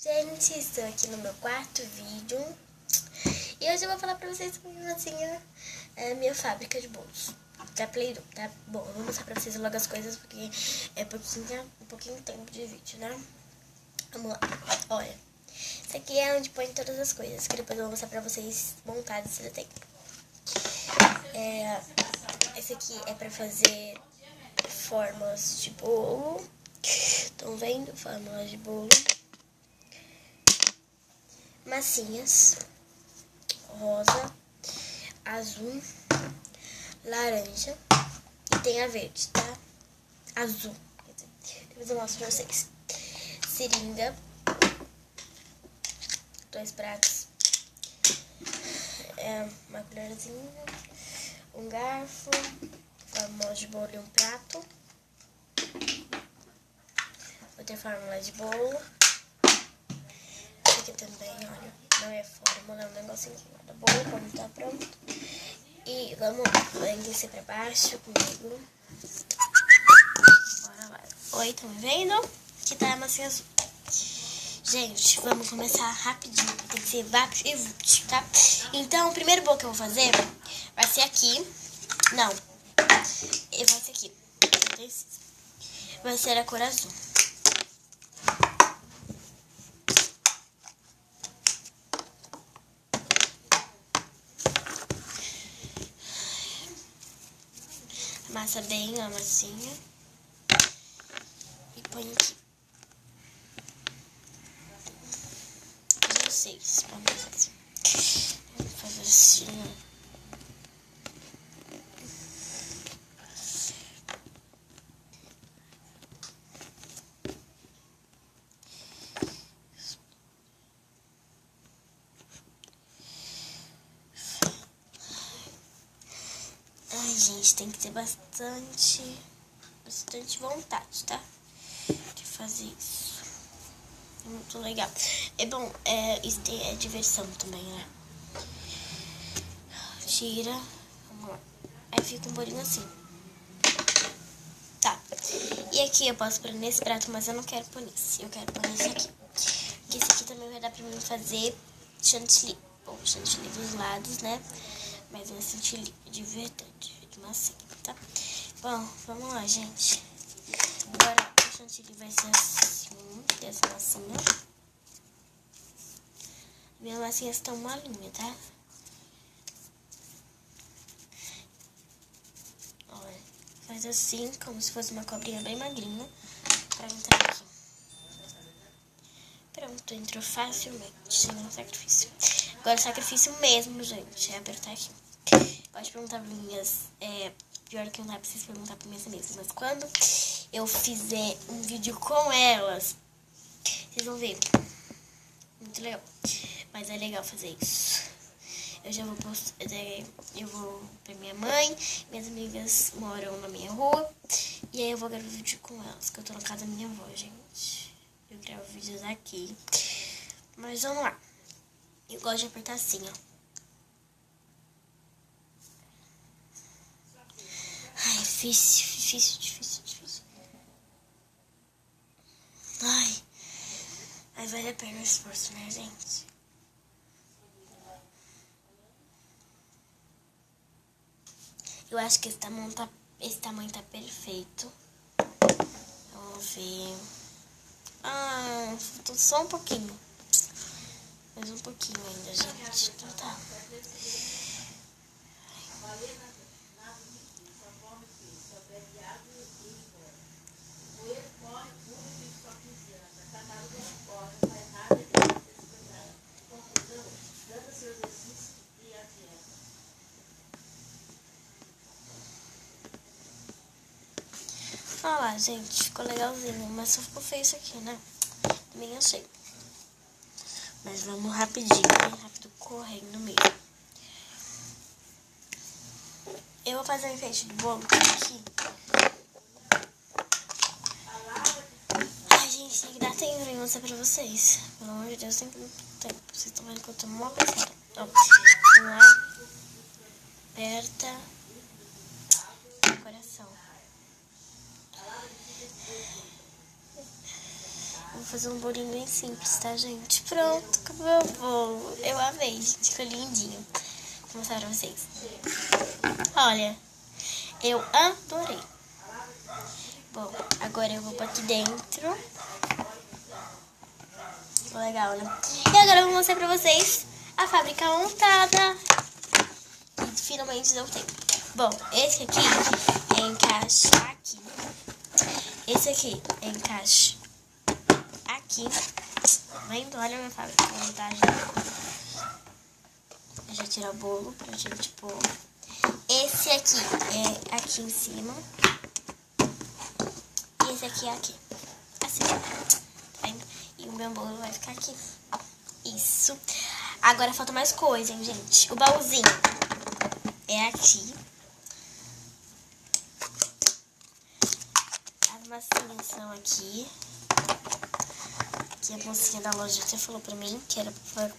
Gente, estou aqui no meu quarto vídeo e hoje eu vou falar pra vocês sobre a minha fábrica de bolos da Play-Doh, tá? Bom, eu vou mostrar pra vocês logo as coisas porque é um pouquinho tempo de vídeo, né? Vamos lá, olha. Isso aqui é onde põe todas as coisas, que depois eu vou mostrar pra vocês montadas se der tempo. Esse aqui é pra fazer formas de bolo. Estão vendo? Formas de bolo. Massinhas rosa, azul, laranja e tem a verde, tá? Azul, quer dizer, depois eu mostro pra vocês. Seringa, 2 pratos, uma colherzinha, um garfo, fórmula de bolo e um prato, outra fórmula de bolo. Aqui também, olha, não é fórmula, é um negocinho que guarda bolo quando tá pronto. E vamos lá, vai descer pra baixo comigo. Bora lá. Oi, estão me vendo? Aqui tá a massinha azul. Gente, vamos começar rapidinho, tem que ser vapt e vupt, tá? Então, o primeiro bolo que eu vou fazer vai ser aqui. Não, vai ser aqui. Vai ser a cor azul. Amassa bem a massinha e põe aqui. Vocês, vamos fazer. Vamos fazer assim. Ai, gente, tem que ter bastante vontade, tá? De fazer isso. É muito legal. É bom, isso é diversão também, né? Tira. Vamos lá. Aí fica um bolinho assim. Tá. E aqui eu posso pôr nesse prato, mas eu não quero pôr nesse. Eu quero pôr nesse aqui. Porque esse aqui também vai dar pra mim fazer chantilly. Bom, chantilly dos lados, né? Mas não é chantilly de verdade, de massinha, tá? Bom, vamos lá, gente. Agora o chantilly vai ser assim, dessa massinha. Minhas massinhas estão molinhas, tá? Olha, faz assim, como se fosse uma cobrinha bem magrinha, pra entrar aqui. Pronto, entrou facilmente, sem nenhum sacrifício. Agora o sacrifício mesmo, gente, é apertar aqui. Pode perguntar pra minhas... pior que não dá pra vocês perguntar pra minhas amigas, mas quando eu fizer um vídeo com elas, vocês vão ver. Muito legal. Mas é legal fazer isso. Eu já vou postar... eu vou pra minha mãe, minhas amigas moram na minha rua, e aí eu vou gravar vídeo com elas, que eu tô na casa da minha avó, gente. Eu gravo vídeos aqui. Mas vamos lá. Eu gosto de apertar assim, ó. Ai, difícil. Ai, vale a pena o esforço, né, gente? Eu acho que esse tamanho tá perfeito. Vamos ver. Faltou só um pouquinho. Mais um pouquinho ainda, gente. Então tá. Olha lá, gente, ficou legalzinho, mas só ficou feio isso aqui, né? Também achei. Mas vamos rapidinho, bem rápido, correndo mesmo. Eu vou fazer um enfeite de bolo aqui. Ai, gente, tem que dar tempo pra mostrar pra vocês. Pelo amor de Deus, tem que dar tempo. Vocês estão vendo que eu tô mó pesada. Ó, vamos lá. Aperta. Coração. Vou fazer um bolinho bem simples, tá, gente? Pronto, acabou o bolo. Eu amei, gente. Ficou lindinho. Vou mostrar pra vocês. Olha, eu adorei. Bom, agora eu vou pôr aqui dentro. Legal, né? E agora eu vou mostrar pra vocês a fábrica montada. E finalmente deu tempo. Bom, esse aqui é encaixar aqui. Esse aqui é encaixe aqui. Tá vendo? Olha a minha fábrica de montagem. Eu já tiro o bolo pra gente pôr. Esse aqui é aqui em cima. E esse aqui é aqui. Assim. Tá vendo? E o meu bolo vai ficar aqui. Isso. Agora falta mais coisa, hein, gente? O baúzinho é aqui. As massinhas são aqui. Que a mocinha da loja até falou pra mim que era pra pôr